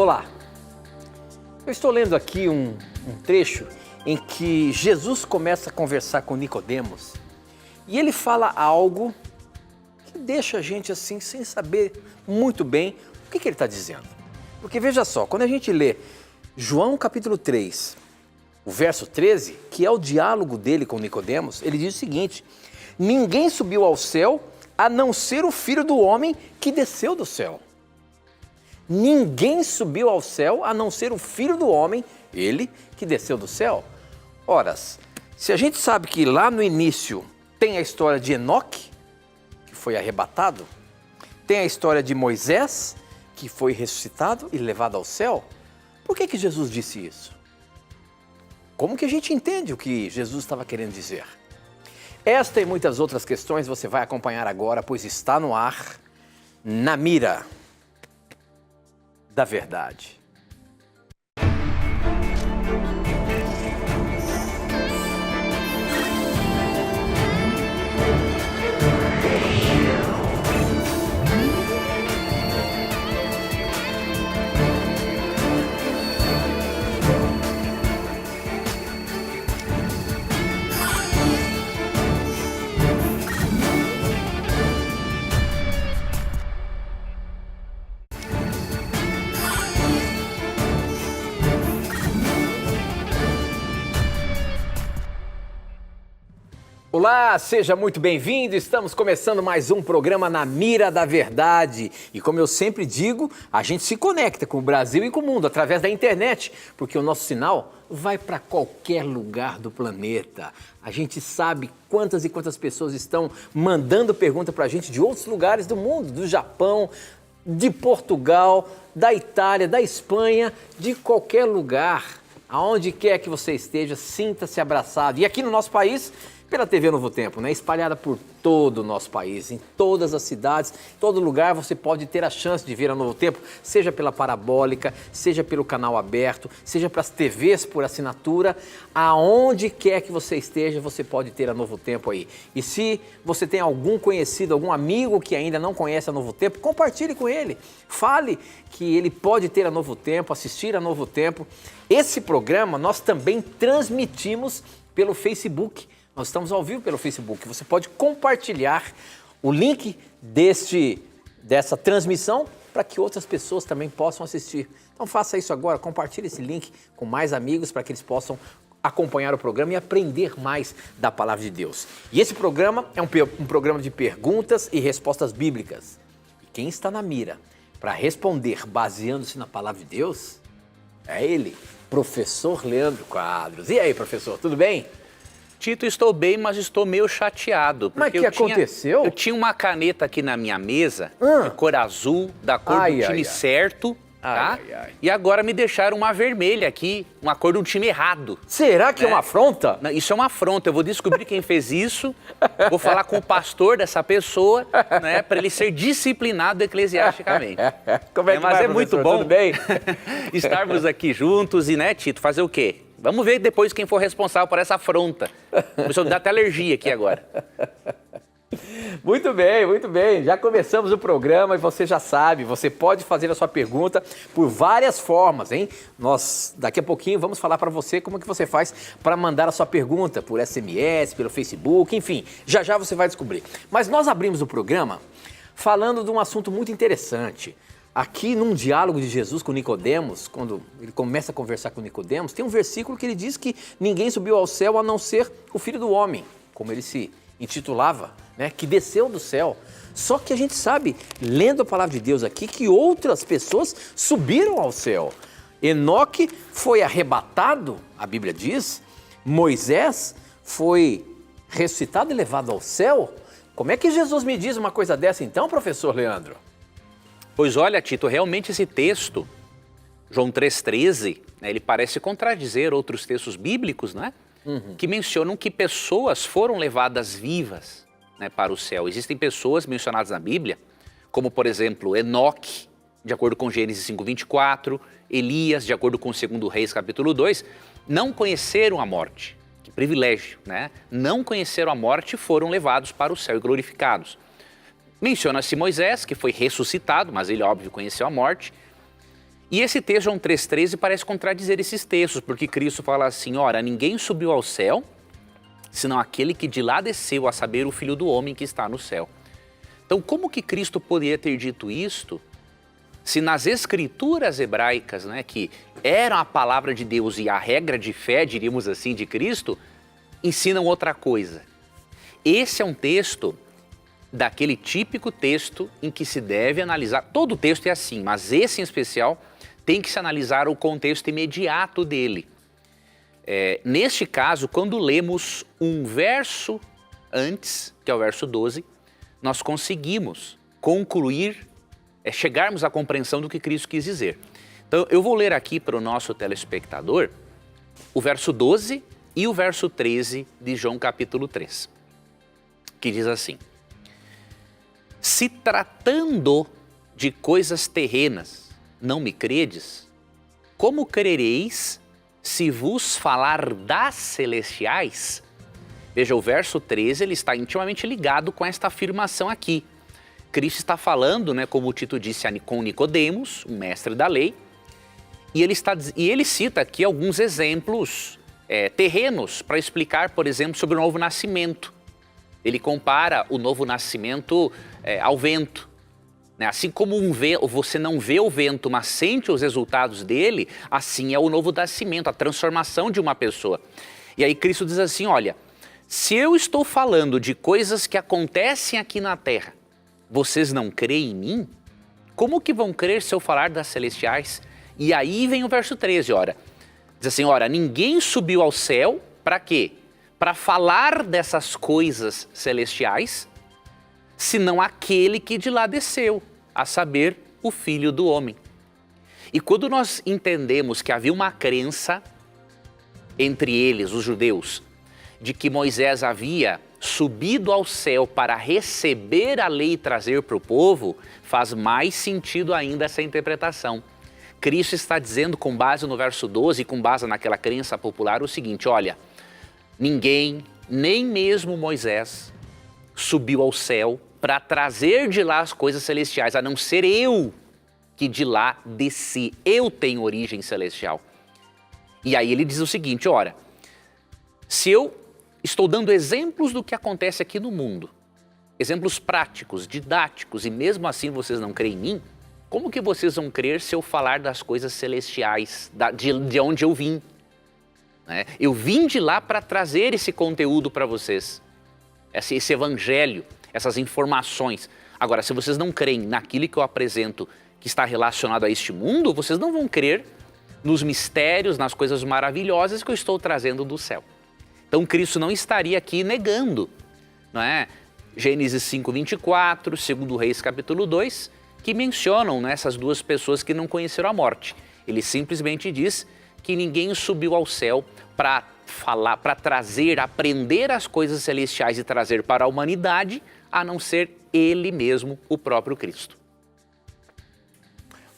Olá, eu estou lendo aqui um trecho em que Jesus começa a conversar com Nicodemos e ele fala algo que deixa a gente assim sem saber muito bem o que ele está dizendo. Porque veja só, quando a gente lê João capítulo 3, o verso 13, que é o diálogo dele com Nicodemos, ele diz o seguinte: ninguém subiu ao céu a não ser o Filho do Homem que desceu do céu. Ninguém subiu ao céu a não ser o Filho do Homem, ele que desceu do céu. Ora, se a gente sabe que lá no início tem a história de Enoque, que foi arrebatado, tem a história de Moisés, que foi ressuscitado e levado ao céu, por que Jesus disse isso? Como que a gente entende o que Jesus estava querendo dizer? Esta e muitas outras questões você vai acompanhar agora, pois está no ar, Na Mira da Verdade. Olá, seja muito bem-vindo. Estamos começando mais um programa Na Mira da Verdade. E como eu sempre digo, a gente se conecta com o Brasil e com o mundo através da internet, porque o nosso sinal vai para qualquer lugar do planeta. A gente sabe quantas e quantas pessoas estão mandando pergunta para a gente de outros lugares do mundo, do Japão, de Portugal, da Itália, da Espanha, de qualquer lugar. Aonde quer que você esteja, sinta-se abraçado. E aqui no nosso país, pela TV Novo Tempo, né? Espalhada por todo o nosso país, em todas as cidades, em todo lugar você pode ter a chance de ver a Novo Tempo, seja pela parabólica, seja pelo canal aberto, seja para as TVs por assinatura, aonde quer que você esteja, você pode ter a Novo Tempo aí. E se você tem algum conhecido, algum amigo que ainda não conhece a Novo Tempo, compartilhe com ele, fale que ele pode ter a Novo Tempo, assistir a Novo Tempo. Esse programa nós também transmitimos pelo Facebook. Nós estamos ao vivo pelo Facebook. Você pode compartilhar o link dessa transmissão para que outras pessoas também possam assistir. Então faça isso agora, compartilhe esse link com mais amigos para que eles possam acompanhar o programa e aprender mais da Palavra de Deus. E esse programa é um programa de perguntas e respostas bíblicas. E quem está na mira para responder baseando-se na Palavra de Deus é ele, professor Leandro Quadros. E aí, professor, tudo bem? Tito, estou bem, mas estou meio chateado. Mas o que aconteceu? Eu tinha uma caneta aqui na minha mesa, de cor azul, da cor do time certo, tá? E agora me deixaram uma vermelha aqui, uma cor de um time errado. Será que é uma afronta? Não, isso é uma afronta. Eu vou descobrir quem fez isso, vou falar com o pastor dessa pessoa, né, para ele ser disciplinado eclesiasticamente. Como é que mas vai, é muito bom tudo bem? estarmos aqui juntos e, né, Tito, fazer o quê? Vamos ver depois quem for responsável por essa afronta. Começou a me dar até alergia aqui agora. Muito bem, muito bem. Já começamos o programa e você já sabe, você pode fazer a sua pergunta por várias formas, hein? Nós, daqui a pouquinho, vamos falar para você como que você faz para mandar a sua pergunta por SMS, pelo Facebook, enfim. Já já você vai descobrir. Mas nós abrimos o programa falando de um assunto muito interessante. Aqui num diálogo de Jesus com Nicodemos, quando ele começa a conversar com Nicodemos, tem um versículo que ele diz que ninguém subiu ao céu a não ser o Filho do Homem, como ele se intitulava, né, que desceu do céu. Só que a gente sabe, lendo a palavra de Deus aqui, que outras pessoas subiram ao céu. Enoque foi arrebatado, a Bíblia diz, Moisés foi ressuscitado e levado ao céu. Como é que Jesus me diz uma coisa dessa então, professor Leandro? Pois olha, Tito, realmente esse texto, João 3,13, né, ele parece contradizer outros textos bíblicos, né, que mencionam que pessoas foram levadas vivas, né, para o céu. Existem pessoas mencionadas na Bíblia, como por exemplo Enoque, de acordo com Gênesis 5:24, Elias, de acordo com 2 Reis capítulo 2, não conheceram a morte. Que privilégio, né? Não conheceram a morte e foram levados para o céu e glorificados. Menciona-se Moisés, que foi ressuscitado, mas ele, óbvio, conheceu a morte. E esse texto, João 3,13, parece contradizer esses textos, porque Cristo fala assim, ora, ninguém subiu ao céu, senão aquele que de lá desceu, a saber, o Filho do Homem que está no céu. Então, como que Cristo poderia ter dito isto, se nas escrituras hebraicas, né, que eram a palavra de Deus e a regra de fé, diríamos assim, de Cristo, ensinam outra coisa? Esse é um texto daquele típico texto em que se deve analisar, todo texto é assim, mas esse em especial tem que se analisar o contexto imediato dele. Neste caso, quando lemos um verso antes, que é o verso 12, nós conseguimos concluir, chegarmos à compreensão do que Cristo quis dizer. Então, eu vou ler aqui para o nosso telespectador o verso 12 e o verso 13 de João capítulo 3, que diz assim: se tratando de coisas terrenas, não me credes, como crereis se vos falar das celestiais? Veja, o verso 13 ele está intimamente ligado com esta afirmação aqui. Cristo está falando, né, como o Tito disse, com Nicodemos, um mestre da lei, e ele cita aqui alguns exemplos terrenos para explicar, por exemplo, sobre o novo nascimento. Ele compara o novo nascimento ao vento. Assim como você não vê o vento, mas sente os resultados dele, assim é o novo nascimento, a transformação de uma pessoa. E aí Cristo diz assim, olha, se eu estou falando de coisas que acontecem aqui na terra, vocês não creem em mim? Como que vão crer se eu falar das celestiais? E aí vem o verso 13, ora, diz assim, ora, ninguém subiu ao céu, para quê? Para falar dessas coisas celestiais, senão aquele que de lá desceu, a saber, o Filho do Homem. E quando nós entendemos que havia uma crença entre eles, os judeus, de que Moisés havia subido ao céu para receber a lei e trazer para o povo, faz mais sentido ainda essa interpretação. Cristo está dizendo, com base no verso 12 e com base naquela crença popular, o seguinte, olha, ninguém, nem mesmo Moisés, subiu ao céu para trazer de lá as coisas celestiais, a não ser eu que de lá desci. Eu tenho origem celestial. E aí ele diz o seguinte, ora, se eu estou dando exemplos do que acontece aqui no mundo, exemplos práticos, didáticos, e mesmo assim vocês não creem em mim, como que vocês vão crer se eu falar das coisas celestiais, de onde eu vim? Eu vim de lá para trazer esse conteúdo para vocês, esse evangelho, essas informações. Agora, se vocês não creem naquilo que eu apresento que está relacionado a este mundo, vocês não vão crer nos mistérios, nas coisas maravilhosas que eu estou trazendo do céu. Então, Cristo não estaria aqui negando, não é? Gênesis 5:24, 2 Reis capítulo 2, que mencionam, né, essas duas pessoas que não conheceram a morte. Ele simplesmente diz que ninguém subiu ao céu para falar, para trazer, aprender as coisas celestiais e trazer para a humanidade, a não ser ele mesmo, o próprio Cristo.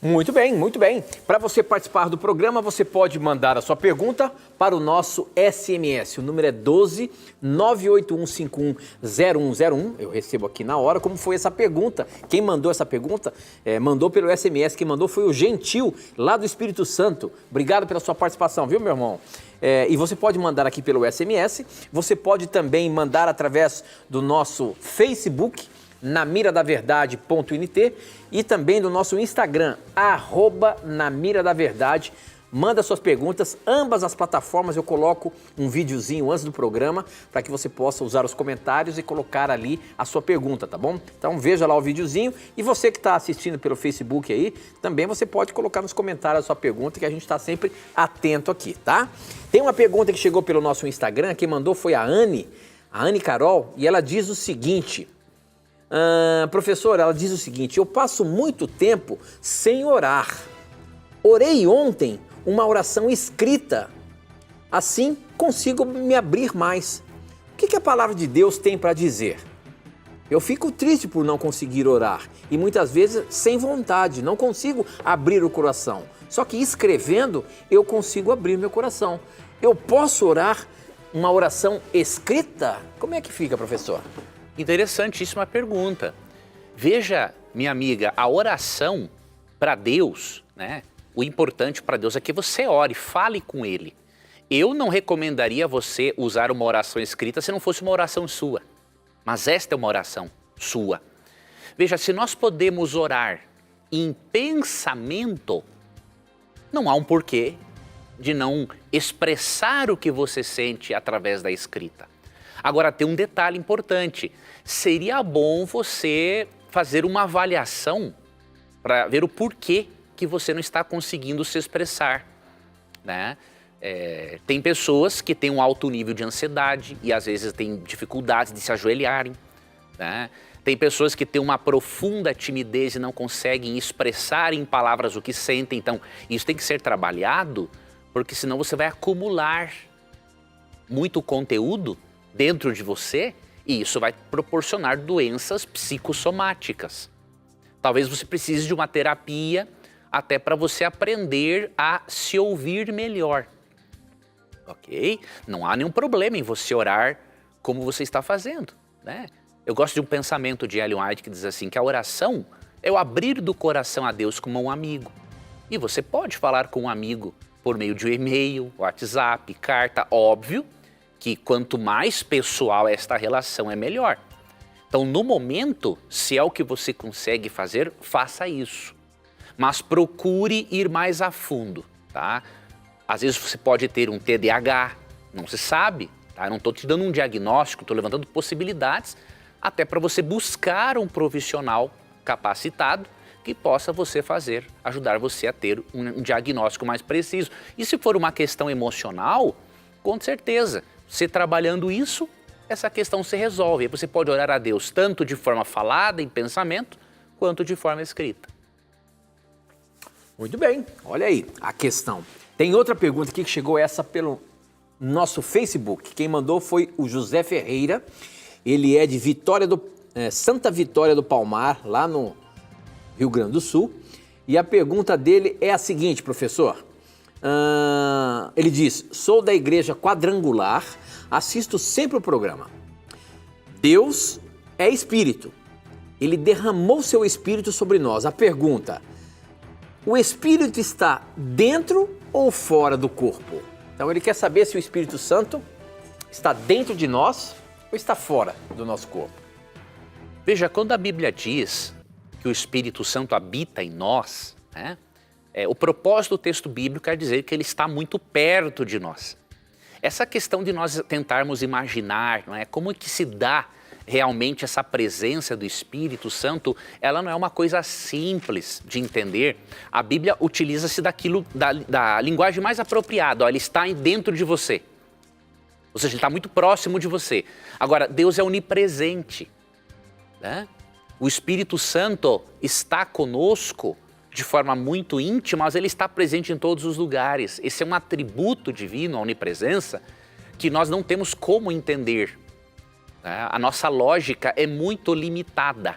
Muito bem, muito bem. Para você participar do programa, você pode mandar a sua pergunta para o nosso SMS. O número é 12 981510101. Eu recebo aqui na hora. Como foi essa pergunta? Quem mandou essa pergunta, mandou pelo SMS. Quem mandou foi o Gentil, lá do Espírito Santo. Obrigado pela sua participação, viu, meu irmão? E você pode mandar aqui pelo SMS. Você pode também mandar através do nosso Facebook, namiradaverdade.int, e também do nosso Instagram, @namiradaverdade. Manda suas perguntas, ambas as plataformas eu coloco um videozinho antes do programa para que você possa usar os comentários e colocar ali a sua pergunta, tá bom? Então veja lá o videozinho, e você que está assistindo pelo Facebook aí, também você pode colocar nos comentários a sua pergunta, que a gente está sempre atento aqui, tá? Tem uma pergunta que chegou pelo nosso Instagram, quem mandou foi a Anne Carol, e ela diz o seguinte: professor, ela diz o seguinte, eu passo muito tempo sem orar. Orei ontem uma oração escrita, assim consigo me abrir mais. O que a palavra de Deus tem para dizer? Eu fico triste por não conseguir orar e muitas vezes sem vontade, não consigo abrir o coração. Só que escrevendo eu consigo abrir meu coração. Eu posso orar uma oração escrita? Como é que fica, professor? Interessantíssima pergunta. Veja, minha amiga, a oração para Deus, né, o importante para Deus é que você ore, fale com Ele. Eu não recomendaria você usar uma oração escrita se não fosse uma oração sua. Mas esta é uma oração sua. Veja, se nós podemos orar em pensamento, não há um porquê de não expressar o que você sente através da escrita. Agora, tem um detalhe importante. Seria bom você fazer uma avaliação para ver o porquê que você não está conseguindo se expressar, né? Tem pessoas que têm um alto nível de ansiedade e às vezes têm dificuldades de se ajoelharem, né? Tem pessoas que têm uma profunda timidez e não conseguem expressar em palavras o que sentem. Então, isso tem que ser trabalhado, porque senão você vai acumular muito conteúdo dentro de você e isso vai proporcionar doenças psicossomáticas. Talvez você precise de uma terapia até para você aprender a se ouvir melhor. Ok? Não há nenhum problema em você orar como você está fazendo, né? Eu gosto de um pensamento de Ellen White que diz assim, que a oração é o abrir do coração a Deus como um amigo. E você pode falar com um amigo por meio de um e-mail, WhatsApp, carta, óbvio que quanto mais pessoal esta relação é melhor. Então, no momento, se é o que você consegue fazer, faça isso. Mas procure ir mais a fundo, tá? Às vezes você pode ter um TDAH, não se sabe, tá? Eu não estou te dando um diagnóstico, estou levantando possibilidades até para você buscar um profissional capacitado que possa ajudar você a ter um diagnóstico mais preciso. E se for uma questão emocional, com certeza, você trabalhando isso, essa questão se resolve. Aí você pode orar a Deus tanto de forma falada, em pensamento, quanto de forma escrita. Muito bem, olha aí a questão. Tem outra pergunta aqui que chegou essa pelo nosso Facebook. Quem mandou foi o José Ferreira. Ele é de Santa Vitória do Palmar, lá no Rio Grande do Sul. E a pergunta dele é a seguinte, professor. Ele diz, sou da igreja quadrangular, assisto sempre o programa. Deus é espírito. Ele derramou seu espírito sobre nós. A pergunta, o espírito está dentro ou fora do corpo? Então ele quer saber se o Espírito Santo está dentro de nós ou está fora do nosso corpo. Veja, quando a Bíblia diz que o Espírito Santo habita em nós, né, o propósito do texto bíblico quer dizer que ele está muito perto de nós. Essa questão de nós tentarmos imaginar, não é, como que se dá realmente essa presença do Espírito Santo, ela não é uma coisa simples de entender. A Bíblia utiliza-se da linguagem mais apropriada, ó, ele está dentro de você. Ou seja, ele está muito próximo de você. Agora, Deus é onipresente, né? O Espírito Santo está conosco de forma muito íntima, mas ele está presente em todos os lugares. Esse é um atributo divino, a onipresença, que nós não temos como entender. A nossa lógica é muito limitada,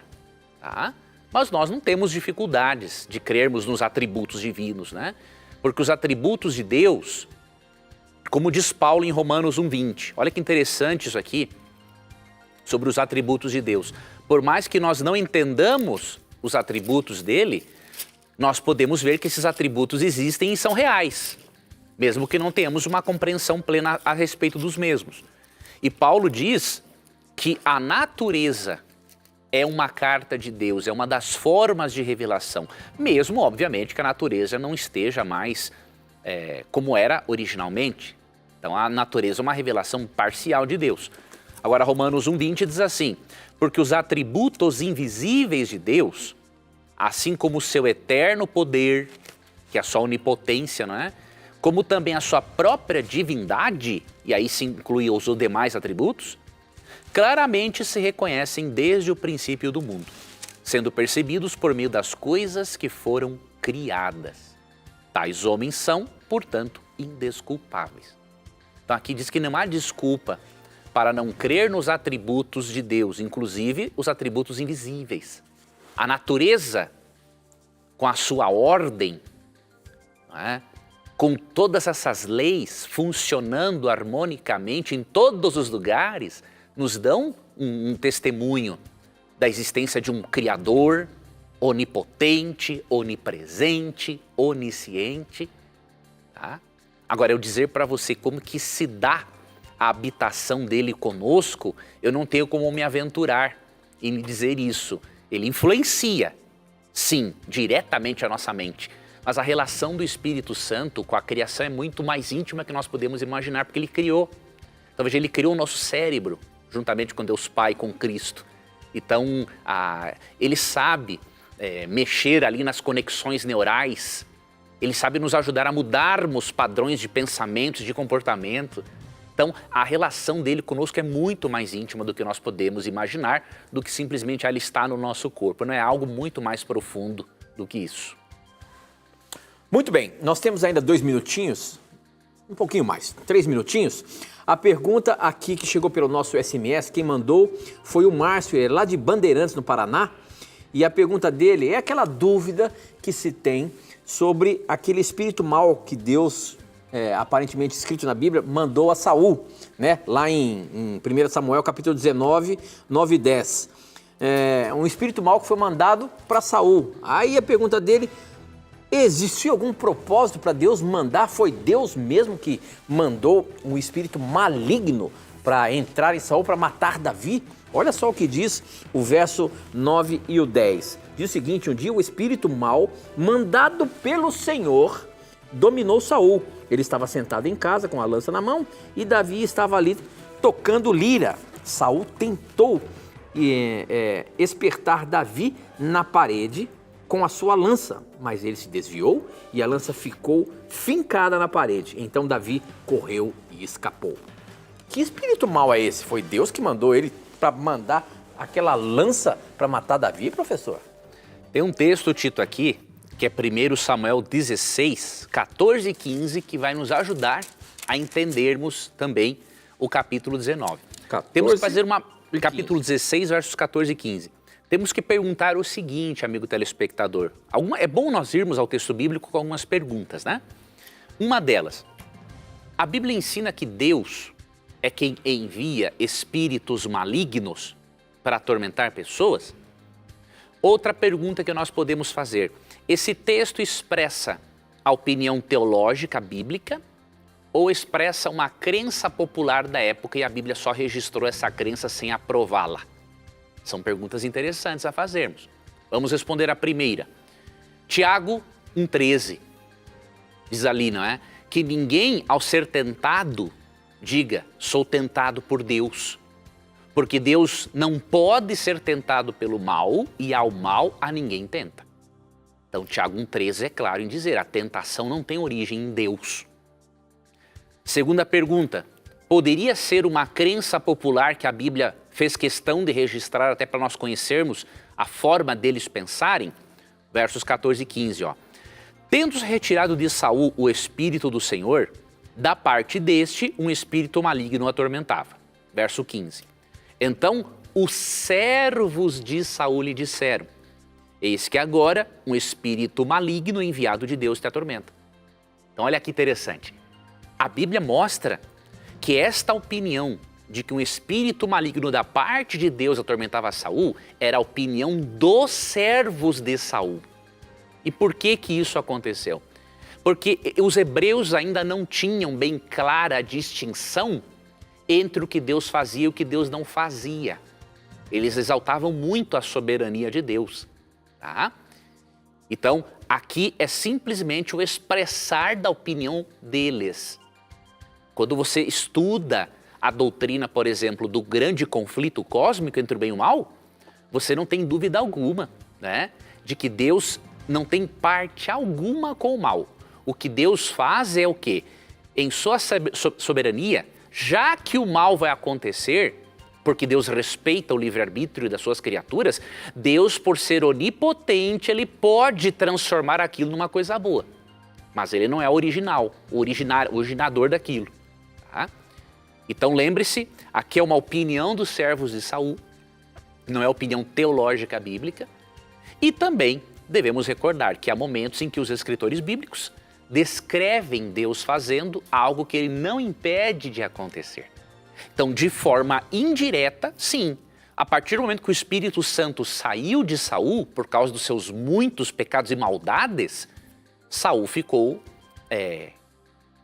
tá? Mas nós não temos dificuldades de crermos nos atributos divinos, né? Porque os atributos de Deus, como diz Paulo em Romanos 1:20, olha que interessante isso aqui, sobre os atributos de Deus. Por mais que nós não entendamos os atributos dele, nós podemos ver que esses atributos existem e são reais, mesmo que não tenhamos uma compreensão plena a respeito dos mesmos. E Paulo diz que a natureza é uma carta de Deus, é uma das formas de revelação, mesmo, obviamente, que a natureza não esteja mais como era originalmente. Então, a natureza é uma revelação parcial de Deus. Agora, Romanos 1:20 diz assim, porque os atributos invisíveis de Deus, assim como o seu eterno poder, que é a sua onipotência, não é? Como também a sua própria divindade, e aí se inclui os demais atributos, claramente se reconhecem desde o princípio do mundo, sendo percebidos por meio das coisas que foram criadas. Tais homens são, portanto, indesculpáveis. Então aqui diz que não há desculpa para não crer nos atributos de Deus, inclusive os atributos invisíveis. A natureza, com a sua ordem, não é? Com todas essas leis funcionando harmonicamente em todos os lugares, nos dão um testemunho da existência de um Criador, onipotente, onipresente, onisciente. Tá? Agora, eu dizer para você como que se dá a habitação dele conosco, eu não tenho como me aventurar em dizer isso. Ele influencia, sim, diretamente a nossa mente. Mas a relação do Espírito Santo com a criação é muito mais íntima que nós podemos imaginar, porque ele criou. Então, veja, ele criou o nosso cérebro, juntamente com Deus Pai, com Cristo. Então, ele sabe mexer ali nas conexões neurais, ele sabe nos ajudar a mudarmos padrões de pensamentos, de comportamento. Então, a relação dele conosco é muito mais íntima do que nós podemos imaginar, do que simplesmente ela está no nosso corpo. Não é algo muito mais profundo do que isso. Muito bem, nós temos ainda 2 minutinhos, um pouquinho mais, 3 minutinhos. A pergunta aqui que chegou pelo nosso SMS, quem mandou foi o Márcio, ele é lá de Bandeirantes, no Paraná. E a pergunta dele é aquela dúvida que se tem sobre aquele espírito mau que Deus, aparentemente escrito na Bíblia, mandou a Saul, né? Lá em 1 Samuel, capítulo 19, 9 e 10. Um espírito mau que foi mandado para Saul. Aí a pergunta dele: existiu algum propósito para Deus mandar? Foi Deus mesmo que mandou um espírito maligno para entrar em Saul, para matar Davi? Olha só o que diz o verso 9 e o 10. Diz o seguinte: um dia o espírito mau, mandado pelo Senhor, dominou Saul. Ele estava sentado em casa com a lança na mão e Davi estava ali tocando lira. Saul tentou espertar Davi na parede com a sua lança, mas ele se desviou e a lança ficou fincada na parede. Então Davi correu e escapou. Que espírito mau é esse? Foi Deus que mandou ele para mandar aquela lança para matar Davi, professor? Tem um texto, Tito, aqui, que é 1 Samuel 16, 14 e 15, que vai nos ajudar a entendermos também o capítulo 19. 14 Temos que fazer e capítulo 16, versos 14 e 15. Temos que perguntar o seguinte, amigo telespectador. É bom nós irmos ao texto bíblico com algumas perguntas, né? Uma delas, a Bíblia ensina que Deus é quem envia espíritos malignos para atormentar pessoas? Outra pergunta que nós podemos fazer: esse texto expressa a opinião teológica bíblica ou expressa uma crença popular da época e a Bíblia só registrou essa crença sem aprová-la? São perguntas interessantes a fazermos. Vamos responder a primeira. Tiago 1,13 diz ali, não é? Que ninguém, ao ser tentado, diga: sou tentado por Deus. Porque Deus não pode ser tentado pelo mal e ao mal a ninguém tenta. Então Tiago 1,13 é claro em dizer: a tentação não tem origem em Deus. Segunda pergunta. Poderia ser uma crença popular que a Bíblia fez questão de registrar até para nós conhecermos a forma deles pensarem? Versos 14 e 15, ó. Tendo retirado de Saul o espírito do Senhor, da parte deste um espírito maligno o atormentava. Verso 15. Então os servos de Saul lhe disseram: eis que agora um espírito maligno enviado de Deus te atormenta. Então olha que interessante. A Bíblia mostra que esta opinião de que um espírito maligno da parte de Deus atormentava Saul era a opinião dos servos de Saul. E por que que isso aconteceu? Porque os hebreus ainda não tinham bem clara a distinção entre o que Deus fazia e o que Deus não fazia. Eles exaltavam muito a soberania de Deus. Tá? Então, aqui é simplesmente o expressar da opinião deles. Quando você estuda a doutrina, por exemplo, do grande conflito cósmico entre o bem e o mal, você não tem dúvida alguma, né, de que Deus não tem parte alguma com o mal. O que Deus faz é o quê? Em sua soberania, já que o mal vai acontecer, porque Deus respeita o livre-arbítrio das suas criaturas, Deus, por ser onipotente, ele pode transformar aquilo numa coisa boa. Mas ele não é original, o originador daquilo. Tá? Então lembre-se, aqui é uma opinião dos servos de Saul, não é opinião teológica bíblica. E também devemos recordar que há momentos em que os escritores bíblicos descrevem Deus fazendo algo que ele não impede de acontecer. Então, de forma indireta, sim, A partir do momento que o Espírito Santo saiu de Saul, por causa dos seus muitos pecados e maldades, Saul ficou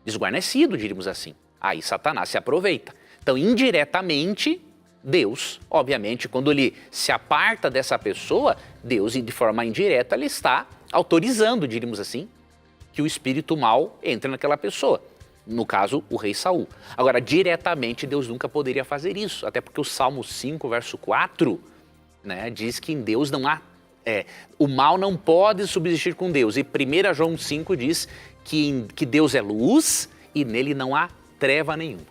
desguarnecido, diríamos assim. Aí Satanás se aproveita. Então, indiretamente, Deus, obviamente, quando ele se aparta dessa pessoa, Deus, de forma indireta, ele está autorizando, diríamos assim, que o espírito mal entre naquela pessoa. No caso, o rei Saul. Agora, diretamente, Deus nunca poderia fazer isso, até porque o Salmo 5, verso 4, né, diz que em Deus não há... o mal não pode subsistir com Deus. E 1 João 5 diz que Deus é luz e nele não há treva nenhuma.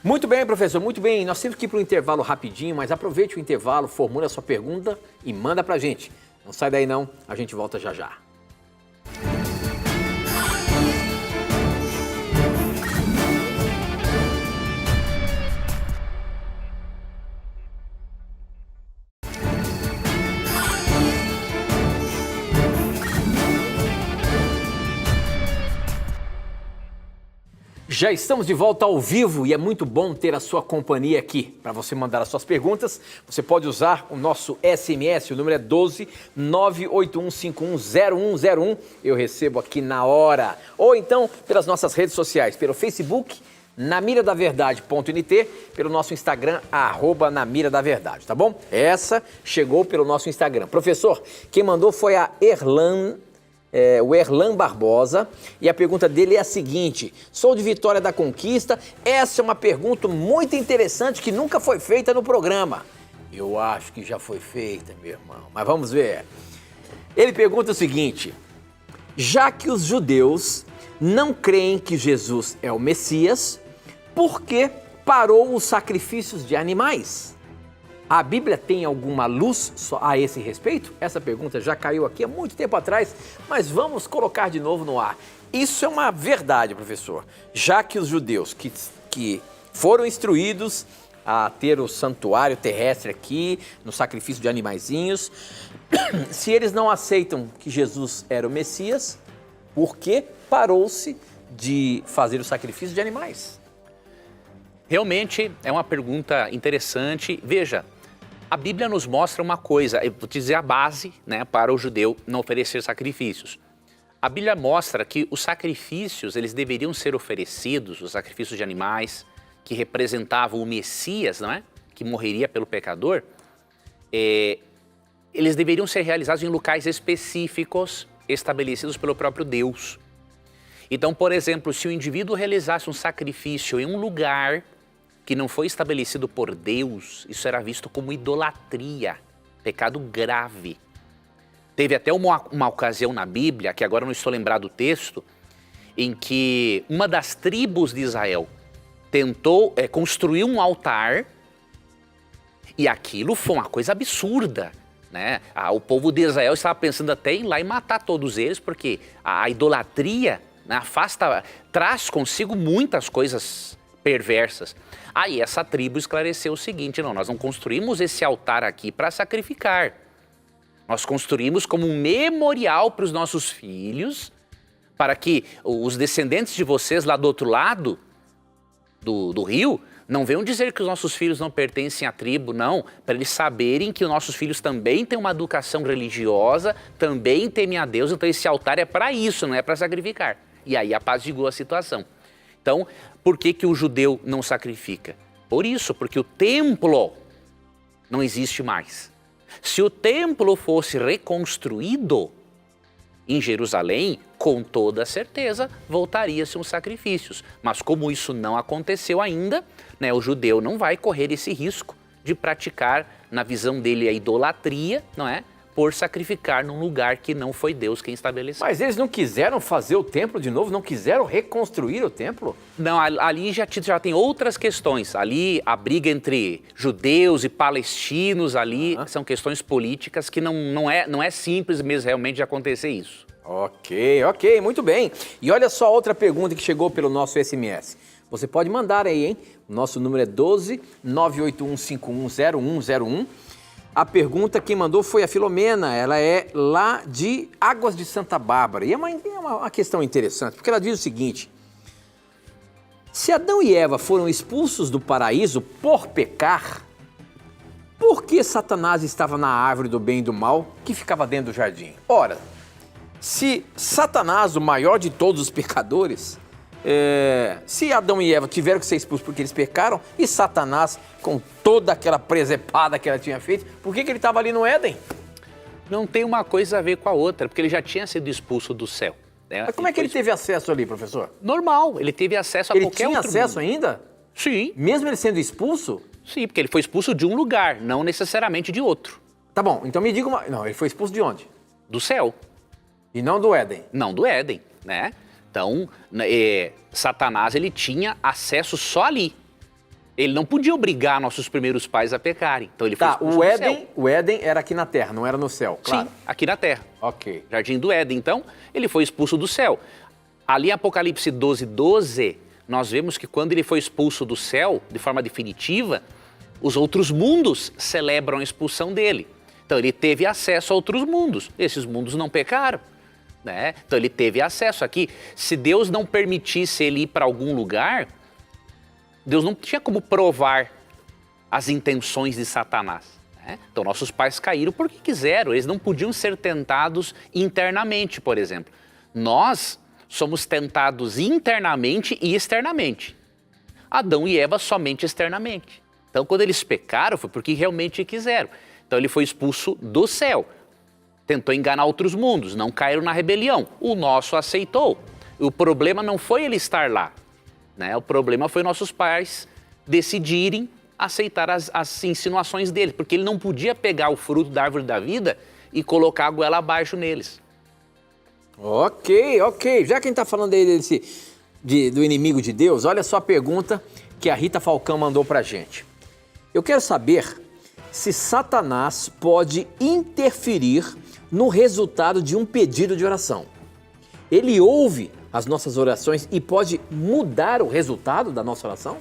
Muito bem, professor, muito bem. Nós temos que ir para o intervalo rapidinho, mas aproveite o intervalo, formule a sua pergunta e manda para a gente. Não sai daí não, a gente volta já já. Já estamos de volta ao vivo e é muito bom ter a sua companhia aqui. Para você mandar as suas perguntas, você pode usar o nosso SMS, o número é 12 981510101. Eu recebo aqui na hora. Ou então pelas nossas redes sociais, pelo Facebook, namiradaverdade.nt, pelo nosso Instagram, @namiradaverdade, tá bom? Essa chegou pelo nosso Instagram. Professor, quem mandou foi a o Erlan Barbosa, e a pergunta dele é a seguinte: sou de Vitória da Conquista, essa é uma pergunta muito interessante que nunca foi feita no programa. Eu acho que já foi feita, meu irmão, mas vamos ver. Ele pergunta o seguinte: já que os judeus não creem que Jesus é o Messias, por que parou os sacrifícios de animais? A Bíblia tem alguma luz a esse respeito? Essa pergunta já caiu aqui há muito tempo atrás, mas vamos colocar de novo no ar. Isso é uma verdade, professor. Já que os judeus que foram instruídos a ter o santuário terrestre aqui, no sacrifício de animaizinhos, se eles não aceitam que Jesus era o Messias, por que parou-se de fazer o sacrifício de animais? Realmente é uma pergunta interessante. Veja, a Bíblia nos mostra uma coisa, eu vou te dizer a base, né, para o judeu não oferecer sacrifícios. A Bíblia mostra que os sacrifícios, eles deveriam ser oferecidos, os sacrifícios de animais, que representavam o Messias, não é? Que morreria pelo pecador, eles deveriam ser realizados em locais específicos, estabelecidos pelo próprio Deus. Então, por exemplo, se o indivíduo realizasse um sacrifício em um lugar que não foi estabelecido por Deus, isso era visto como idolatria, pecado grave. Teve até uma ocasião na Bíblia, que agora não estou lembrado do texto, em que uma das tribos de Israel tentou construir um altar, e aquilo foi uma coisa absurda, né? O povo de Israel estava pensando até em ir lá e matar todos eles, porque a idolatria, né, traz consigo muitas coisas perversas. Aí essa tribo esclareceu o seguinte: não, nós não construímos esse altar aqui para sacrificar. Nós construímos como um memorial para os nossos filhos, para que os descendentes de vocês lá do outro lado do rio não venham dizer que os nossos filhos não pertencem à tribo, não. Para eles saberem que os nossos filhos também têm uma educação religiosa, também temem a Deus, então esse altar é para isso, não é para sacrificar. E aí apaziguou a situação. Então, por que o judeu não sacrifica? Por isso, porque o templo não existe mais. Se o templo fosse reconstruído em Jerusalém, com toda certeza voltaria-se os sacrifícios. Mas como isso não aconteceu ainda, né, o judeu não vai correr esse risco de praticar, na visão dele, a idolatria, não é? Por sacrificar num lugar que não foi Deus quem estabeleceu. Mas eles não quiseram fazer o templo de novo? Não quiseram reconstruir o templo? Não, ali já tem outras questões. Ali a briga entre judeus e palestinos ali são questões políticas que não é simples mesmo realmente de acontecer isso. Ok, muito bem. E olha só outra pergunta que chegou pelo nosso SMS. Você pode mandar aí, hein? O nosso número é 12 981510101. A pergunta quem mandou foi a Filomena, ela é lá de Águas de Santa Bárbara. E é uma questão interessante, porque ela diz o seguinte: se Adão e Eva foram expulsos do paraíso por pecar, por que Satanás estava na árvore do bem e do mal que ficava dentro do jardim? Ora, se Satanás, o maior de todos os pecadores, se Adão e Eva tiveram que ser expulsos porque eles pecaram, e Satanás, com toda aquela presepada que ela tinha feito, por que ele estava ali no Éden? Não tem uma coisa a ver com a outra, porque ele já tinha sido expulso do céu. Né? Mas como é que ele teve acesso ali, professor? Normal, ele teve acesso a qualquer outro Ele tinha acesso mundo. ainda? Sim. Mesmo ele sendo expulso? Sim, porque ele foi expulso de um lugar, não necessariamente de outro. Tá bom, então me diga uma... Não, ele foi expulso de onde? Do céu, E não do Éden. não do Éden, né? Então, Satanás, ele tinha acesso só ali. Ele não podia obrigar nossos primeiros pais a pecarem. Então ele foi expulso do céu. O Éden era aqui na Terra, não era no céu, claro. Sim, aqui na Terra. Ok. Jardim do Éden. Então, ele foi expulso do céu. Ali em Apocalipse 12:12, nós vemos que quando ele foi expulso do céu, de forma definitiva, os outros mundos celebram a expulsão dele. Então, ele teve acesso a outros mundos. Esses mundos não pecaram, né? Então, ele teve acesso aqui. Se Deus não permitisse ele ir para algum lugar, Deus não tinha como provar as intenções de Satanás. Né? Então, nossos pais caíram porque quiseram. Eles não podiam ser tentados internamente, por exemplo. Nós somos tentados internamente e externamente. Adão e Eva somente externamente. Então, quando eles pecaram, foi porque realmente quiseram. Então, ele foi expulso do céu. Tentou enganar outros mundos, não caíram na rebelião. O nosso aceitou. O problema não foi ele estar lá. Né? O problema foi nossos pais decidirem aceitar as insinuações dele, porque ele não podia pegar o fruto da árvore da vida e colocar a goela abaixo neles. Ok. Já que a gente está falando aí do inimigo de Deus, olha só a pergunta que a Rita Falcão mandou pra gente. Eu quero saber se Satanás pode interferir no resultado de um pedido de oração. Ele ouve as nossas orações e pode mudar o resultado da nossa oração?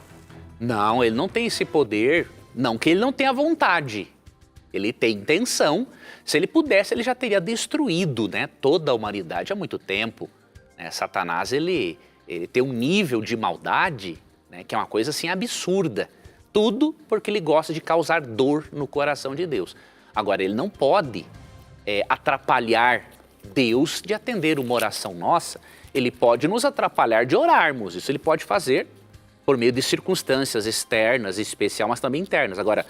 Não, ele não tem esse poder, não que ele não tenha vontade. Ele tem intenção. Se ele pudesse, ele já teria destruído, né, toda a humanidade há muito tempo. Né? Satanás, ele tem um nível de maldade, né, que é uma coisa assim absurda. Tudo porque ele gosta de causar dor no coração de Deus. Agora, ele não pode atrapalhar Deus de atender uma oração nossa. Ele pode nos atrapalhar de orarmos. Isso ele pode fazer por meio de circunstâncias externas, especiais, mas também internas. Agora,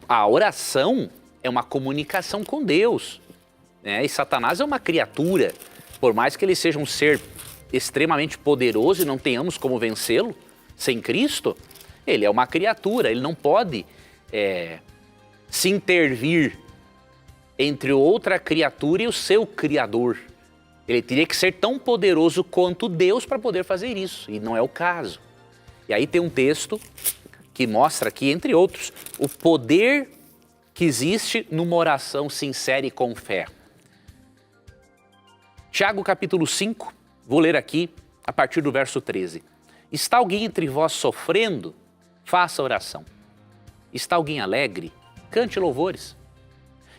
a oração é uma comunicação com Deus. Né? E Satanás é uma criatura. Por mais que ele seja um ser extremamente poderoso e não tenhamos como vencê-lo, sem Cristo, ele é uma criatura. Ele não pode se intervir entre outra criatura e o seu Criador. Ele teria que ser tão poderoso quanto Deus para poder fazer isso, e não é o caso. E aí tem um texto que mostra aqui, entre outros, o poder que existe numa oração sincera e com fé. Tiago capítulo 5, vou ler aqui a partir do verso 13. Está alguém entre vós sofrendo? Faça oração. Está alguém alegre? Cante louvores.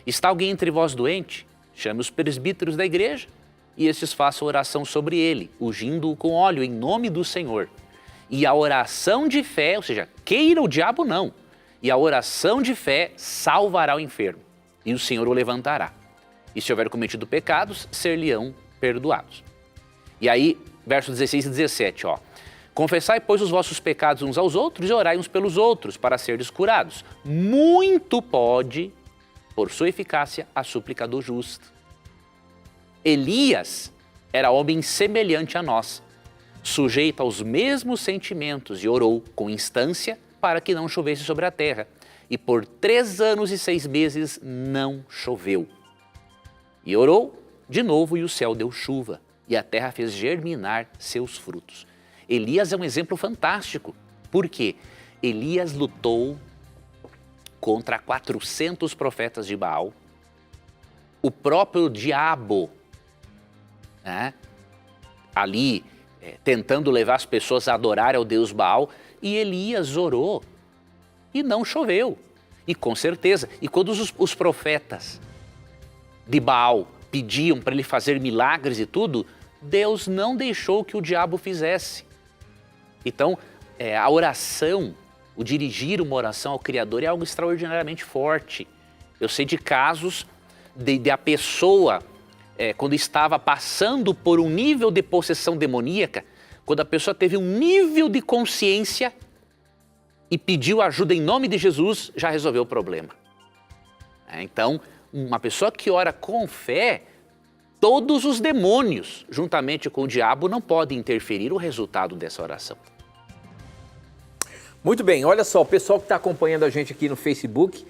Está alguém entre vós doente? Chame os presbíteros da igreja e estes façam oração sobre ele, ungindo-o com óleo em nome do Senhor. E a oração de fé, ou seja, queira o diabo não, e a oração de fé salvará o enfermo, e o Senhor o levantará. E se houver cometido pecados, ser-lhe-ão perdoados. E aí, versos 16 e 17, ó. Confessai, pois, os vossos pecados uns aos outros e orai uns pelos outros, para serdes curados. Muito pode, por sua eficácia, a súplica do justo. Elias era homem semelhante a nós, sujeito aos mesmos sentimentos, e orou com instância para que não chovesse sobre a terra. E por 3 anos e 6 meses não choveu. E orou de novo, e o céu deu chuva, e a terra fez germinar seus frutos. Elias é um exemplo fantástico, porque Elias lutou contra 400 profetas de Baal, o próprio diabo, né, ali tentando levar as pessoas a adorar ao Deus Baal, e Elias orou e não choveu. E com certeza, e quando os profetas de Baal pediam para ele fazer milagres e tudo, Deus não deixou que o diabo fizesse. Então, a oração o dirigir uma oração ao Criador é algo extraordinariamente forte. Eu sei de casos de a pessoa, quando estava passando por um nível de possessão demoníaca, quando a pessoa teve um nível de consciência e pediu ajuda em nome de Jesus, já resolveu o problema. Então, uma pessoa que ora com fé, todos os demônios, juntamente com o diabo, não podem interferir no resultado dessa oração. Muito bem, olha só, o pessoal que está acompanhando a gente aqui no Facebook,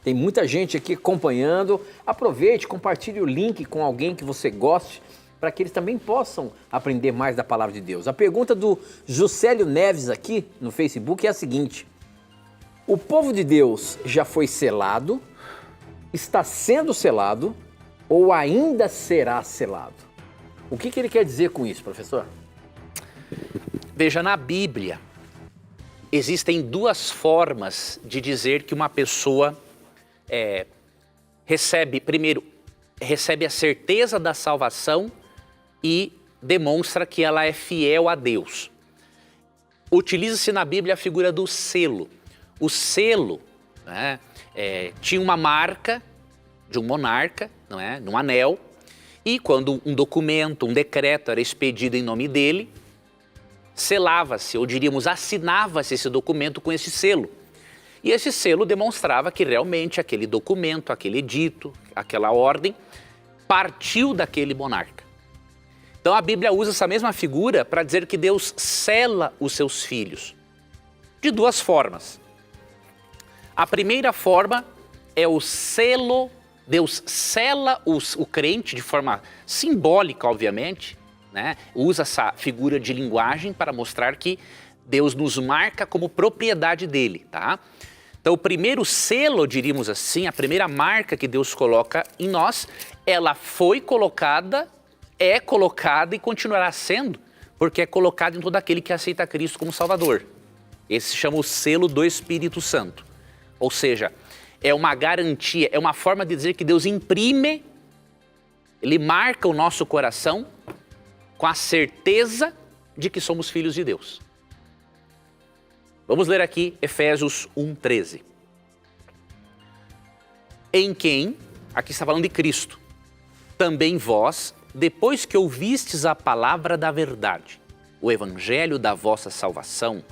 tem muita gente aqui acompanhando. Aproveite, compartilhe o link com alguém que você goste, para que eles também possam aprender mais da palavra de Deus. A pergunta do Juscelio Neves aqui no Facebook é a seguinte: o povo de Deus já foi selado, está sendo selado ou ainda será selado? O que ele quer dizer com isso, professor? Veja, na Bíblia, existem duas formas de dizer que uma pessoa recebe a certeza da salvação e demonstra que ela é fiel a Deus. Utiliza-se na Bíblia a figura do selo. O selo, né, tinha uma marca de um monarca, não é, num anel, e quando um documento, um decreto era expedido em nome dele, selava-se, ou diríamos, assinava-se esse documento com esse selo. E esse selo demonstrava que realmente aquele documento, aquele edito, aquela ordem, partiu daquele monarca. Então a Bíblia usa essa mesma figura para dizer que Deus sela os seus filhos, de duas formas. A primeira forma é o selo. Deus sela o crente de forma simbólica, obviamente, né? Usa essa figura de linguagem para mostrar que Deus nos marca como propriedade dele, tá? Então o primeiro selo, diríamos assim, a primeira marca que Deus coloca em nós, ela foi colocada, é colocada e continuará sendo, porque é colocada em todo aquele que aceita Cristo como Salvador. Esse se chama o selo do Espírito Santo. Ou seja, é uma garantia, é uma forma de dizer que Deus imprime, Ele marca o nosso coração com a certeza de que somos filhos de Deus. Vamos ler aqui Efésios 1:13. Em quem, aqui está falando de Cristo, também vós, depois que ouvistes a palavra da verdade, o evangelho da vossa salvação,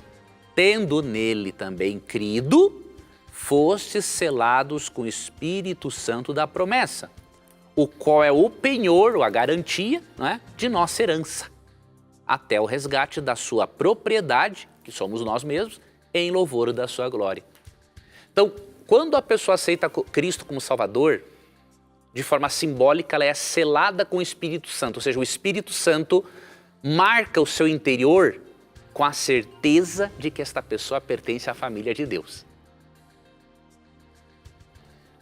tendo nele também crido, fostes selados com o Espírito Santo da promessa, o qual é o penhor, ou a garantia, não é, de nossa herança, até o resgate da sua propriedade, que somos nós mesmos, em louvor da sua glória. Então, quando a pessoa aceita Cristo como Salvador, de forma simbólica, ela é selada com o Espírito Santo, ou seja, o Espírito Santo marca o seu interior com a certeza de que esta pessoa pertence à família de Deus.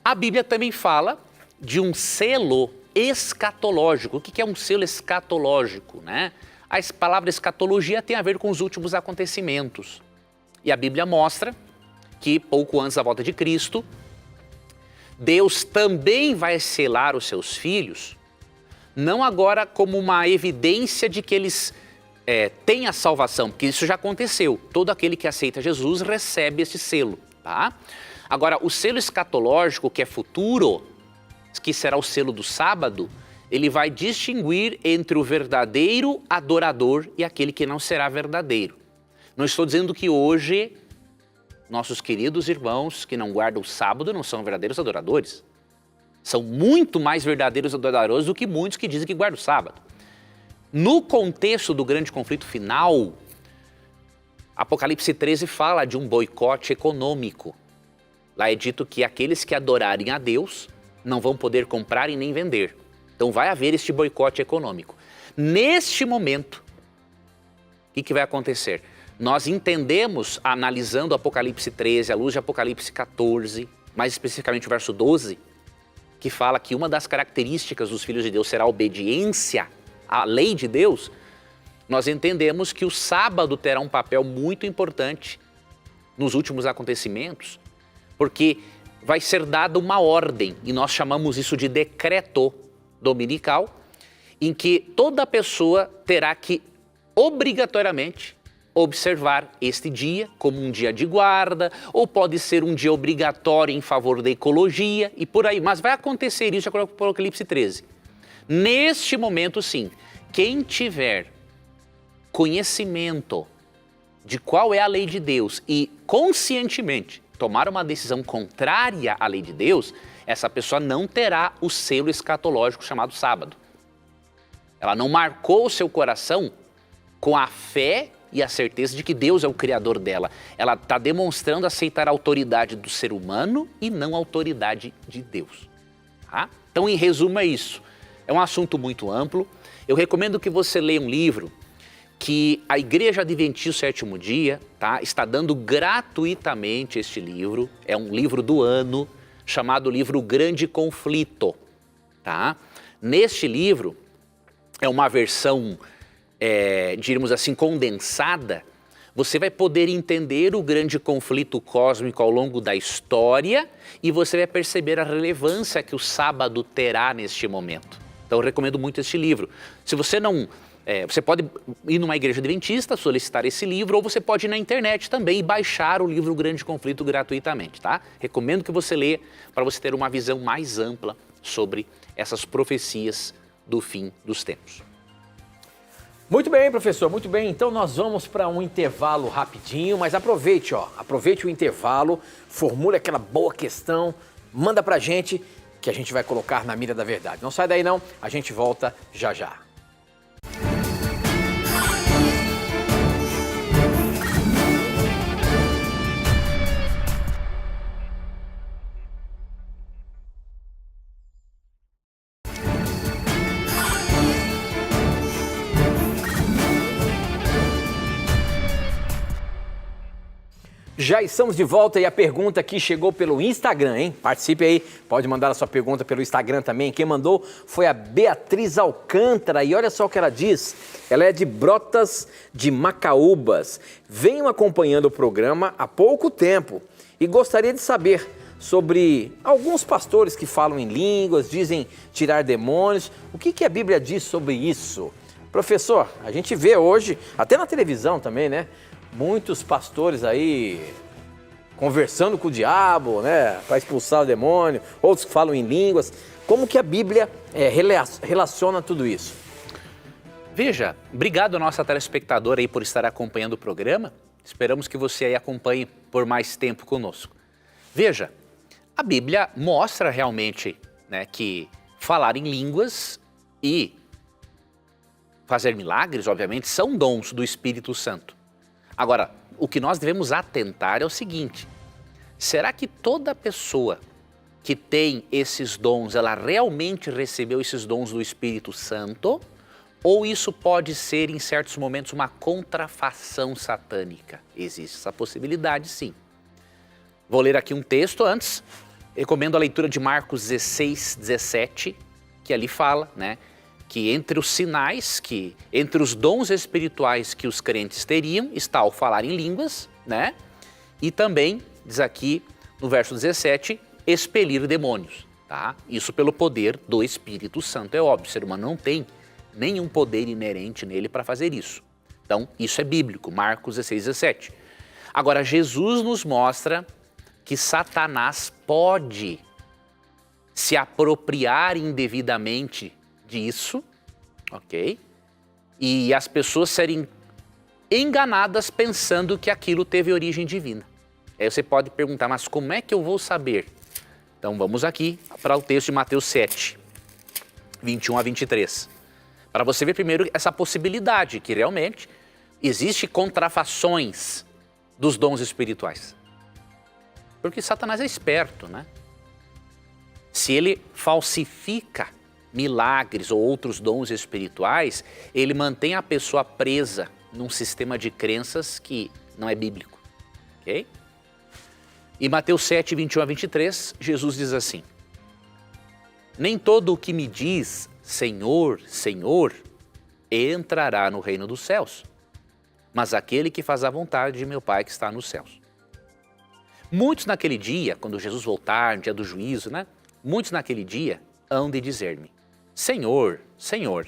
A Bíblia também fala de um selo escatológico. O que é um selo escatológico, né? A palavra escatologia tem a ver com os últimos acontecimentos. E a Bíblia mostra que pouco antes da volta de Cristo, Deus também vai selar os seus filhos, não agora como uma evidência de que eles têm a salvação, porque isso já aconteceu. Todo aquele que aceita Jesus recebe esse selo, tá? Agora, o selo escatológico, que é futuro, que será o selo do sábado, ele vai distinguir entre o verdadeiro adorador e aquele que não será verdadeiro. Não estou dizendo que hoje nossos queridos irmãos que não guardam o sábado não são verdadeiros adoradores. São muito mais verdadeiros adoradores do que muitos que dizem que guardam o sábado. No contexto do grande conflito final, Apocalipse 13 fala de um boicote econômico. Lá é dito que aqueles que adorarem a Deus não vão poder comprar e nem vender. Então vai haver este boicote econômico. Neste momento, o que vai acontecer? Nós entendemos, analisando Apocalipse 13, à luz de Apocalipse 14, mais especificamente o verso 12, que fala que uma das características dos filhos de Deus será a obediência à lei de Deus, nós entendemos que o sábado terá um papel muito importante nos últimos acontecimentos, porque vai ser dada uma ordem, e nós chamamos isso de decreto dominical, em que toda pessoa terá que, obrigatoriamente, observar este dia como um dia de guarda, ou pode ser um dia obrigatório em favor da ecologia e por aí. Mas vai acontecer isso, de acordo com o Apocalipse 13. Neste momento, sim, quem tiver conhecimento de qual é a lei de Deus e conscientemente tomar uma decisão contrária à lei de Deus, essa pessoa não terá o selo escatológico chamado sábado. Ela não marcou o seu coração com a fé e a certeza de que Deus é o criador dela. Ela está demonstrando aceitar a autoridade do ser humano e não a autoridade de Deus. Tá? Então, em resumo, é isso. É um assunto muito amplo. Eu recomendo que você leia um livro que a Igreja Adventista do Sétimo Dia, tá, está dando gratuitamente este livro. É um livro do ano, chamado livro Grande Conflito. Tá? Neste livro, é uma versão, diríamos assim, condensada. Você vai poder entender o grande conflito cósmico ao longo da história e você vai perceber a relevância que o sábado terá neste momento. Então, eu recomendo muito este livro. Se você não... você pode ir numa igreja adventista, solicitar esse livro, ou você pode ir na internet também e baixar o livro Grande Conflito gratuitamente, tá? Recomendo que você leia para você ter uma visão mais ampla sobre essas profecias do fim dos tempos. Muito bem, professor, muito bem. Então nós vamos para um intervalo rapidinho, mas aproveite o intervalo, formule aquela boa questão, manda pra gente que a gente vai colocar na mira da verdade. Não sai daí não, a gente volta já já. Já estamos de volta e a pergunta aqui chegou pelo Instagram, hein? Participe aí, pode mandar a sua pergunta pelo Instagram também. Quem mandou foi a Beatriz Alcântara e olha só o que ela diz. Ela é de Brotas de Macaúbas. Venho acompanhando o programa há pouco tempo e gostaria de saber sobre alguns pastores que falam em línguas, dizem tirar demônios. O que a Bíblia diz sobre isso? Professor, a gente vê hoje, até na televisão também, né? Muitos pastores aí conversando com o diabo, né, para expulsar o demônio, outros que falam em línguas. Como que a Bíblia relaciona tudo isso? Veja, obrigado nossa telespectadora aí por estar acompanhando o programa. Esperamos que você aí acompanhe por mais tempo conosco. Veja, a Bíblia mostra realmente, né, que falar em línguas e fazer milagres, obviamente, são dons do Espírito Santo. Agora, o que nós devemos atentar é o seguinte: será que toda pessoa que tem esses dons, ela realmente recebeu esses dons do Espírito Santo? Ou isso pode ser, em certos momentos, uma contrafação satânica? Existe essa possibilidade, sim. Vou ler aqui um texto antes. Recomendo a leitura de Marcos 16, 17, que ali fala, né, que entre os sinais, entre os dons espirituais que os crentes teriam, está o falar em línguas, né? E também, diz aqui no verso 17, expelir demônios, tá? Isso pelo poder do Espírito Santo. É óbvio, o ser humano não tem nenhum poder inerente nele para fazer isso. Então, isso é bíblico, Marcos 16, 17. Agora, Jesus nos mostra que Satanás pode se apropriar indevidamente disso, ok? E as pessoas serem enganadas pensando que aquilo teve origem divina. Aí você pode perguntar, mas como é que eu vou saber? Então vamos aqui para o texto de Mateus 7, 21 a 23. Para você ver primeiro essa possibilidade que realmente existe contrafações dos dons espirituais. Porque Satanás é esperto, né? Se ele falsifica milagres ou outros dons espirituais, ele mantém a pessoa presa num sistema de crenças que não é bíblico, ok? Em Mateus 7, 21 a 23, Jesus diz assim: nem todo o que me diz Senhor, Senhor, entrará no reino dos céus, mas aquele que faz a vontade de meu Pai que está nos céus. Muitos naquele dia, quando Jesus voltar, no dia do juízo, né? Muitos naquele dia hão de dizer-me: Senhor, Senhor,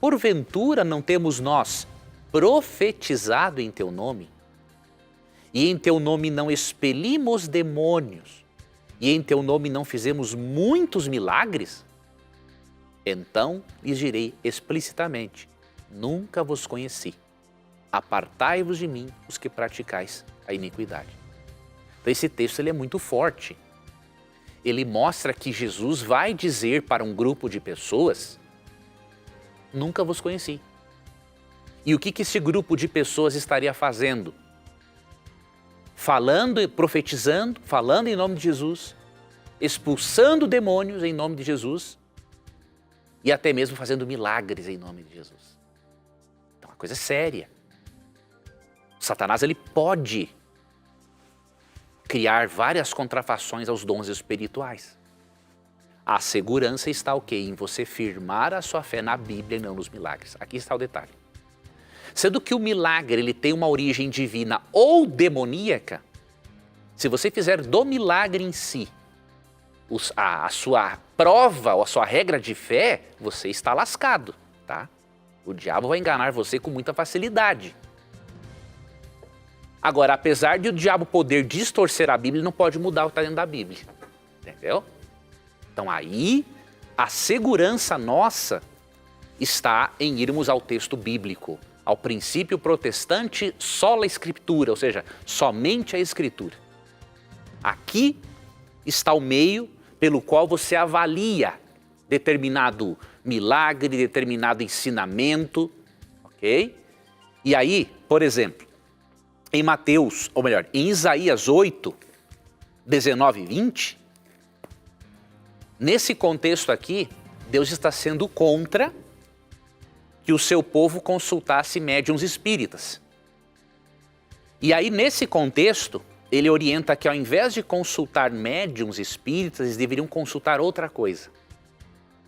porventura não temos nós profetizado em teu nome, e em teu nome não expelimos demônios, e em teu nome não fizemos muitos milagres, então lhes direi explicitamente, nunca vos conheci. Apartai-vos de mim, os que praticais a iniquidade. Então esse texto ele é muito forte. Ele mostra que Jesus vai dizer para um grupo de pessoas, nunca vos conheci. E o que esse grupo de pessoas estaria fazendo? Falando, profetizando, falando em nome de Jesus, expulsando demônios em nome de Jesus e até mesmo fazendo milagres em nome de Jesus. Então, a coisa é séria. Satanás ele pode criar várias contrafações aos dons espirituais. A segurança está o quê? Em você firmar a sua fé na Bíblia e não nos milagres. Aqui está o detalhe. Sendo que o milagre ele tem uma origem divina ou demoníaca, se você fizer do milagre em si a sua prova ou a sua regra de fé, você está lascado, tá? O diabo vai enganar você com muita facilidade. Agora, apesar de o diabo poder distorcer a Bíblia, ele não pode mudar o que está dentro da Bíblia, entendeu? Então aí, a segurança nossa está em irmos ao texto bíblico, ao princípio protestante, sola escritura, ou seja, somente a escritura. Aqui está o meio pelo qual você avalia determinado milagre, determinado ensinamento, ok? E aí, por exemplo, em Mateus, ou melhor, em Isaías 8, 19 e 20, nesse contexto aqui, Deus está sendo contra que o seu povo consultasse médiuns espíritas. E aí, nesse contexto, ele orienta que ao invés de consultar médiuns espíritas, eles deveriam consultar outra coisa.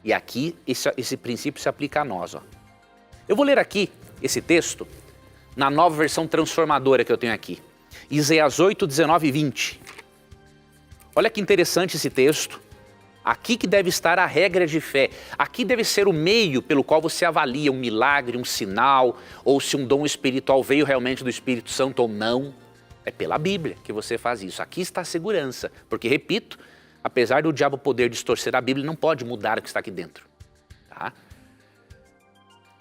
E aqui, esse princípio se aplica a nós. Ó. Eu vou ler aqui esse texto na nova versão transformadora que eu tenho aqui. Isaías 8, 19 e 20. Olha que interessante esse texto. Aqui que deve estar a regra de fé. Aqui deve ser o meio pelo qual você avalia um milagre, um sinal, ou se um dom espiritual veio realmente do Espírito Santo ou não. É pela Bíblia que você faz isso. Aqui está a segurança. Porque, repito, apesar do diabo poder distorcer a Bíblia, ele não pode mudar o que está aqui dentro. Tá?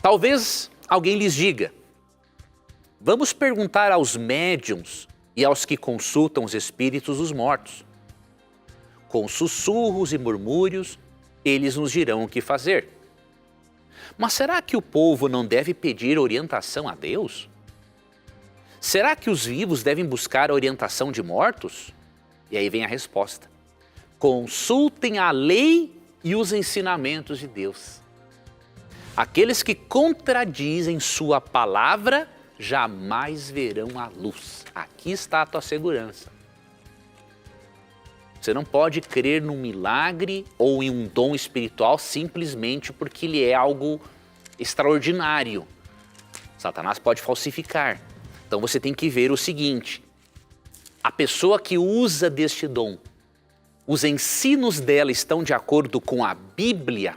Talvez alguém lhes diga, vamos perguntar aos médiuns e aos que consultam os espíritos dos mortos. Com sussurros e murmúrios, eles nos dirão o que fazer. Mas será que o povo não deve pedir orientação a Deus? Será que os vivos devem buscar a orientação de mortos? E aí vem a resposta. Consultem a lei e os ensinamentos de Deus. Aqueles que contradizem sua palavra jamais verão a luz. Aqui está a tua segurança. Você não pode crer num milagre ou em um dom espiritual simplesmente porque ele é algo extraordinário. Satanás pode falsificar. Então você tem que ver o seguinte, a pessoa que usa deste dom, os ensinos dela estão de acordo com a Bíblia?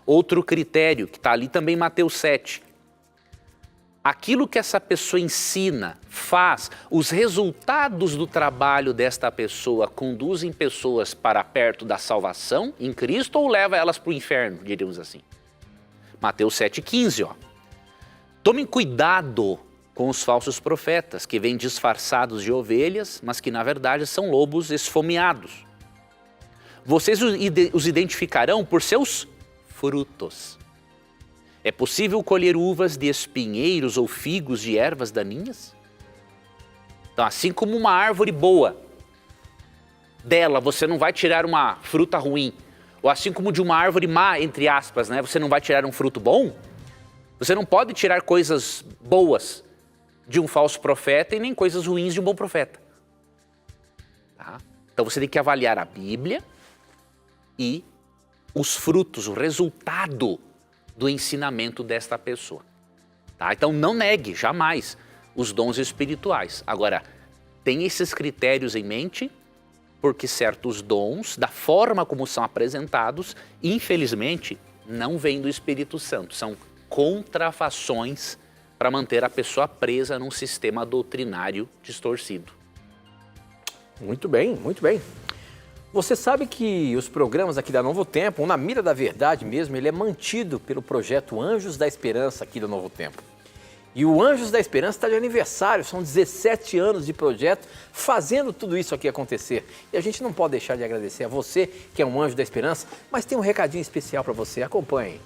Outro critério que está ali também em Mateus 7. Aquilo que essa pessoa ensina, faz, os resultados do trabalho desta pessoa conduzem pessoas para perto da salvação em Cristo ou leva elas para o inferno, diríamos assim. Mateus 7,15, ó. Tomem cuidado com os falsos profetas que vêm disfarçados de ovelhas, mas que na verdade são lobos esfomeados. Vocês os identificarão por seus frutos. É possível colher uvas de espinheiros ou figos de ervas daninhas? Então, assim como uma árvore boa, dela você não vai tirar uma fruta ruim. Ou assim como de uma árvore má, entre aspas, né? Você não vai tirar um fruto bom. Você não pode tirar coisas boas de um falso profeta e nem coisas ruins de um bom profeta. Tá? Então você tem que avaliar a Bíblia e os frutos, o resultado do ensinamento desta pessoa. Tá? Então não negue, jamais, os dons espirituais. Agora, tem esses critérios em mente, porque certos dons, da forma como são apresentados, infelizmente, não vêm do Espírito Santo. São contrafações para manter a pessoa presa num sistema doutrinário distorcido. Muito bem, muito bem. Você sabe que os programas aqui da Novo Tempo, Na Mira da Verdade mesmo, ele é mantido pelo projeto Anjos da Esperança aqui do Novo Tempo. E o Anjos da Esperança está de aniversário, são 17 anos de projeto fazendo tudo isso aqui acontecer. E a gente não pode deixar de agradecer a você, que é um Anjo da Esperança, mas tem um recadinho especial para você, acompanhe.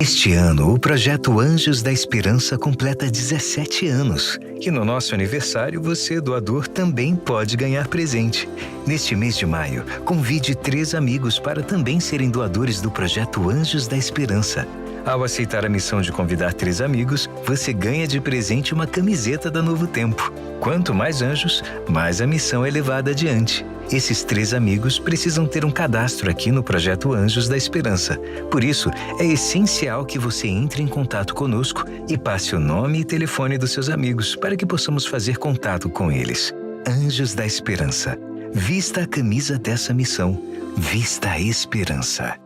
Este ano, o projeto Anjos da Esperança completa 17 anos. E no nosso aniversário, você, doador, também pode ganhar presente. Neste mês de maio, convide 3 amigos para também serem doadores do projeto Anjos da Esperança. Ao aceitar a missão de convidar 3 amigos, você ganha de presente uma camiseta da Novo Tempo. Quanto mais anjos, mais a missão é levada adiante. Esses 3 amigos precisam ter um cadastro aqui no projeto Anjos da Esperança. Por isso, é essencial que você entre em contato conosco e passe o nome e telefone dos seus amigos para que possamos fazer contato com eles. Anjos da Esperança. Vista a camisa dessa missão. Vista a esperança.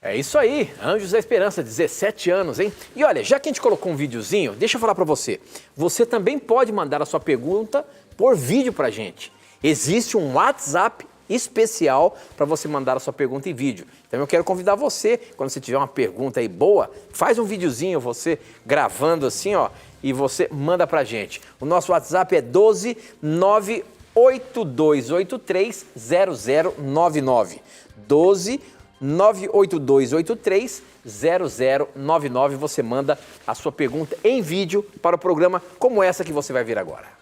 É isso aí, Anjos da Esperança, 17 anos, hein? E olha, já que a gente colocou um videozinho, deixa eu falar para você. Você também pode mandar a sua pergunta por vídeo pra gente. Existe um WhatsApp especial para você mandar a sua pergunta em vídeo. Então eu quero convidar você, quando você tiver uma pergunta aí boa, faz um videozinho você gravando assim, ó, e você manda pra gente. O nosso WhatsApp é 12 98283 0099. 12 98283 0099. Você manda a sua pergunta em vídeo para o programa como essa que você vai ver agora.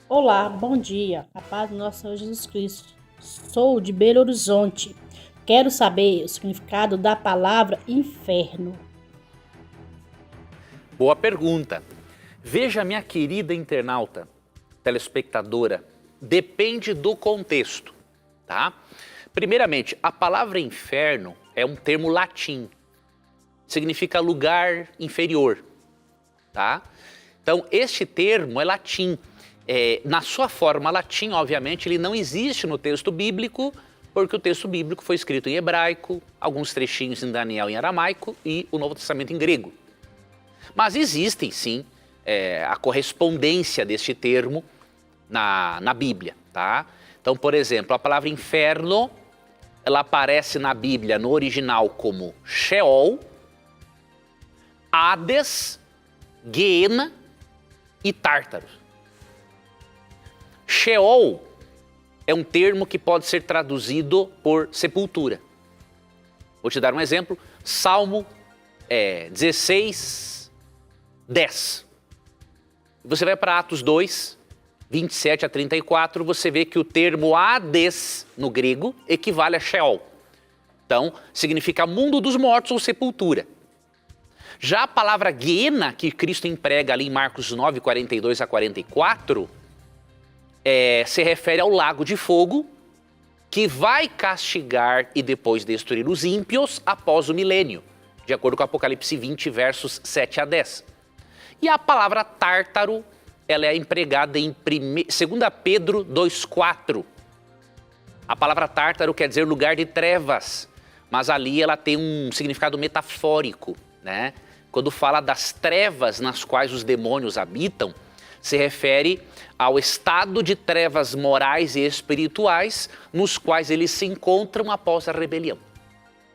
Olá, bom dia. A paz do nosso Senhor Jesus Cristo. Sou de Belo Horizonte. Quero saber o significado da palavra inferno. Boa pergunta. Veja, minha querida internauta, telespectadora, depende do contexto, tá? Primeiramente, a palavra inferno é um termo latim. Significa lugar inferior, tá? Então, este termo é latim. Na sua forma latim, obviamente, ele não existe no texto bíblico, porque o texto bíblico foi escrito em hebraico, alguns trechinhos em Daniel em aramaico e o Novo Testamento em grego. Mas existem, sim, a correspondência deste termo na Bíblia, tá? Então, por exemplo, a palavra inferno, ela aparece na Bíblia no original como Sheol, Hades, Guiena e Tártaro. Sheol é um termo que pode ser traduzido por sepultura. Vou te dar um exemplo. Salmo 16, 10. Você vai para Atos 2, 27 a 34, você vê que o termo Hades, no grego, equivale a Sheol. Então, significa mundo dos mortos ou sepultura. Já a palavra Guiena, que Cristo emprega ali em Marcos 9, 42 a 44, se refere ao lago de fogo, que vai castigar e depois destruir os ímpios após o milênio, de acordo com Apocalipse 20, versos 7 a 10. E a palavra Tártaro, ela é empregada em 2 Pedro 2,4. A palavra Tártaro quer dizer lugar de trevas, mas ali ela tem um significado metafórico, né? Quando fala das trevas nas quais os demônios habitam, se refere ao estado de trevas morais e espirituais nos quais eles se encontram após a rebelião,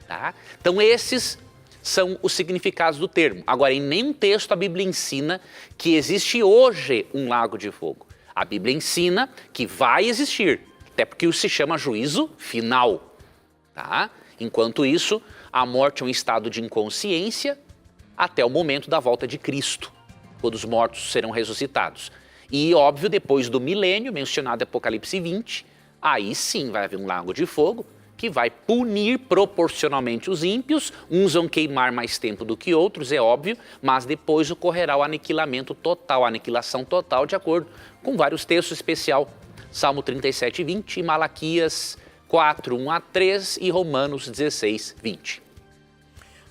tá? Então esses são os significados do termo. Agora, em nenhum texto a Bíblia ensina que existe hoje um lago de fogo. A Bíblia ensina que vai existir, até porque se chama juízo final, tá? Enquanto isso, a morte é um estado de inconsciência até o momento da volta de Cristo, quando os mortos serão ressuscitados. E, óbvio, depois do milênio, mencionado em Apocalipse 20, aí sim vai haver um lago de fogo que vai punir proporcionalmente os ímpios. Uns vão queimar mais tempo do que outros, é óbvio, mas depois ocorrerá o aniquilamento total, a aniquilação total, de acordo com vários textos, especial Salmo 37, 20, Malaquias 4, 1 a 3 e Romanos 16, 20.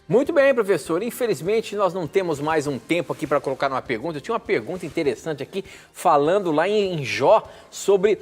Muito bem, professor. Infelizmente, nós não temos mais um tempo aqui para colocar uma pergunta. Eu tinha uma pergunta interessante aqui, falando lá em Jó, sobre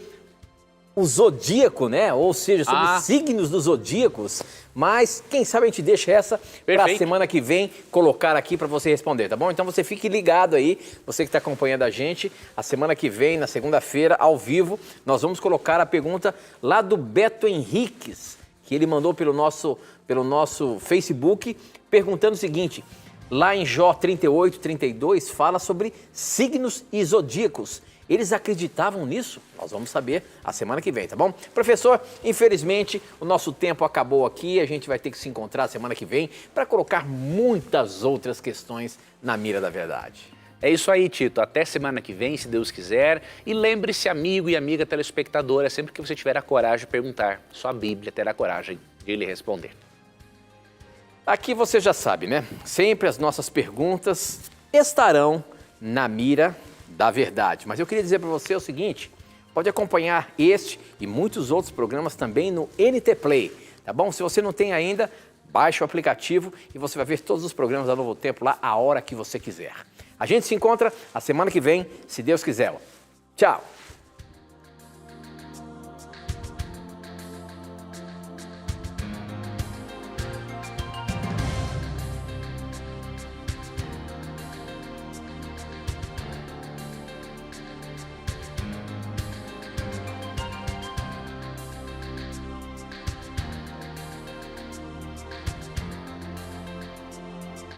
o zodíaco, né? Ou seja, sobre Ah. os signos dos zodíacos. Mas quem sabe a gente deixa essa para a Perfeito. semana que vem colocar aqui para você responder, tá bom? Então você fique ligado aí, você que está acompanhando a gente. A semana que vem, na segunda-feira, ao vivo, nós vamos colocar a pergunta lá do Beto Henriques, que ele mandou pelo nosso Facebook, perguntando o seguinte: lá em Jó 38, 32, fala sobre signos e zodíacos. Eles acreditavam nisso? Nós vamos saber a semana que vem, tá bom? Professor, infelizmente o nosso tempo acabou aqui, a gente vai ter que se encontrar semana que vem para colocar muitas outras questões na mira da verdade. É isso aí, Tito. Até semana que vem, se Deus quiser. E lembre-se, amigo e amiga telespectadora, sempre que você tiver a coragem de perguntar, só a Bíblia terá coragem de lhe responder. Aqui você já sabe, né? Sempre as nossas perguntas estarão na mira da verdade. Mas eu queria dizer para você o seguinte: pode acompanhar este e muitos outros programas também no NT Play, tá bom? Se você não tem ainda, baixe o aplicativo e você vai ver todos os programas da Novo Tempo lá a hora que você quiser. A gente se encontra a semana que vem, se Deus quiser. Tchau!